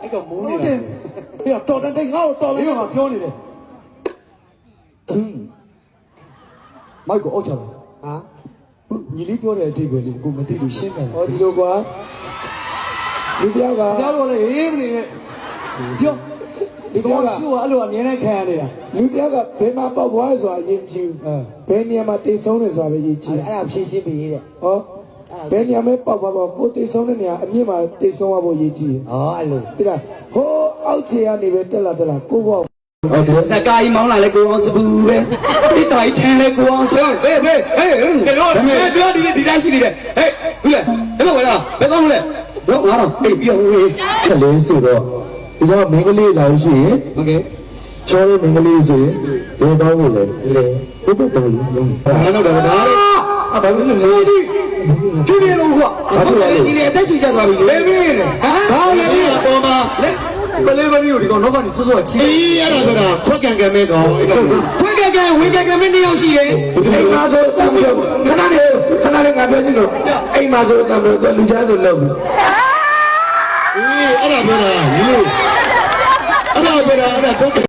အဲ့ကောင်မိုးနေတာဟေ့တော်တဲ့ငါ့ကိုတော်တယ်ငါပြောနေတယ်မိုက်ကိုအောက်ချပါဟာညီလေးပြောတဲ့အတိတ်ပဲလေကိုမသိလို့ရှင်းတယ်ဟောဒီလိုကွာလူတယောက်ကပြောတော့လေဟေးမနေနဲ့ပြောဒီကောင်ကသူ့အဲ့လိုအမြင်နဲ့ခံရနေတာလူတယောက်ကဘယ်မှာပေါက်သွားလဲဆိုတာအရင်ကြည့်ဘယ်နေရာမှာတိတ်ဆုံးတယ်ဆိုတာပဲရေးကြည့်အဲ့ဒါဖြည့်ရှင်းပြီးတဲ့ဟောဘယ်နေရာမှာပေါက်သွားပေါ့ကိုတိတ်ဆုံးတဲ့နေရာအမြင့်မှာတိတ်ဆုံးသွားဖို့ရေးကြည့်ဟောအဲ့လိုတိလားဟိုအောက်ခြေကနေပဲတက်လာကိုပေါ့ဟုတ်တယ်စကားကြီးမောင်းလာလဲကိုအောင်စပူပဲတိတိုင်ထန်လဲကိုအောင်စဟေးတို့ပြောဒီတိုင်းရှိနေတယ်ဟေးဘူးလေဒါမှမဟုတ်လားဘယ်ကောင်းလဲတော့ငါတော့အေးပြောဝေးကလေးဆိုတော့ဒီတော့မင်္ဂလေးလာလို့ရှိရင်โอเคချောလေးမင်္ဂလေးဆိုရင်ဒီတော့ဘူးလေဘုပ္ပတော်ဘာလို့တော့ဒါလေဘာလို့လဲကြည့်နေလို့ကွာဘာလို့လဲဒီလေအသက်ရှူကြသွားပြီလေမင်းဟာလေပေါ်မှာလေပလေးပလေးကိုဒီကောင်တော့ကနေစောစောချီအေးအဲ့ဒါကဖွက်ကန်ကန်မဲကောင်ဖွက်ကန်ကန်ဝင်းကန်ကန်မဲနှစ်ယောက်ရှိတယ်အိမ်မှာဆိုတမ်းပြီးတော့ခဏလေးငါပြောချင်လို့အိမ်မှာဆိုတမ်းပြီးတော့လူချမ်းဆိုလောက်ပြီအေးအဲ့ဒါပြောတာလေအဲ့ဒါပြောတာအဲ့ဒါ